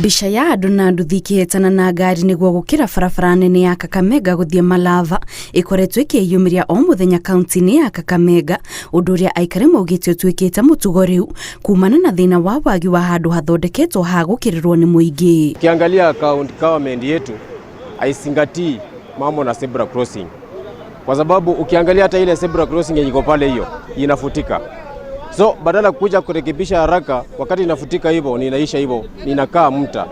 Bisha ya andu na nduthi ikihitana na ngari niguo gukira barabara nene ya Kakamega guthie Malava ikoretwo ikiyumiria o muthenya kaunti-ini ya Kakamega, undu uria aikari maugite utwikite mutugo riu kumana na thina wa wagi wa handu hathondeketwo ha gukirirwo ni muingi. Ukiangalia county government yetu haizingatii mambo na zebra crossing, kwa sababu ukiangalia hata ile zebra crossing yenye iko pale hiyo inafutika. So badala kuja kurekebisha haraka wakati inafutika hivyo, ninaisha hivyo, ninakaa mta.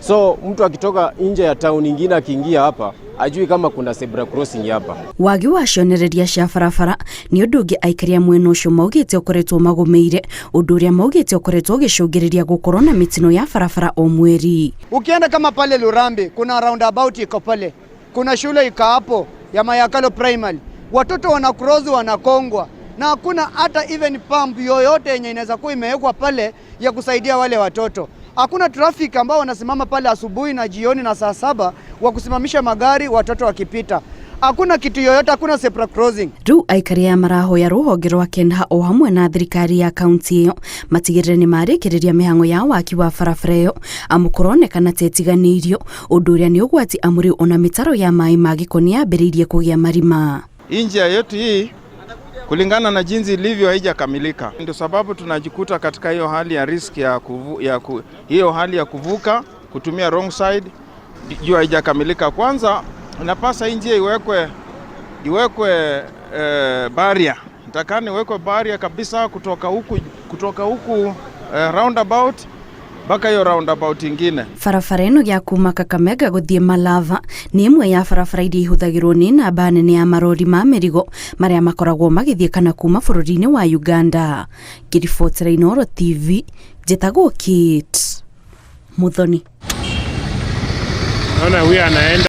So mtu akitoka nje ya town nyingine akiingia hapa ajui kama kuna zebra crossing hapa. Wagi wa cionereria cia barabara ni undu ungi aikaria mwena ucio maugite ukoretwo magumeire, undu uria maugite ukoretwo gicungiriria gukorwo na mitino ya barabara o mweri. Ukienda kama pale Lurambe kuna roundabout iko pale, kuna shule iko hapo ya Mayakalo Primary, watoto wana cross wanakongwa na hakuna hata even pump yoyote yenye inaweza kuwa imewekwa pale ya kusaidia wale watoto. Hakuna traffic ambao wanasimama pale asubuhi na jioni na saa 7 wa kusimamisha magari watoto wakipita. Hakuna kitu yoyote, hakuna zebra crossing. Riu aikari ya marahoya ruhonge rwa KENHA o hamwe na thirikari ya kaunti iyo matigirire ni marikiriria mihango ya waki wa barabara iyo amukoronekana tetiganiirio, undu uria ni ugwati amuri ona mitaro ya mai magiko ni yambiriirie kugia marima. Njia yetu hii kulingana na jinsi ilivyo haijakamilika, ndio sababu tunajikuta katika hiyo hali ya risk hiyo hali ya kuvuka kutumia wrong side juu haijakamilika. Kwanza inapasa njia iwekwe barrier, nitakani iwekwe barrier kabisa kutoka huku roundabout mpaka hiyo roundabout ingine. Barabara ino ya kuma Kakamega guthie Malava ni imwe ya barabara iria ihuthagirwo ni namba nene ya marori ma mirigo maria makoragwo magithie kana kuma bururi-ini wa Uganda. Ngiribotera Inooro TV, njitagwo Kate Muthoni. Naona huyu anaenda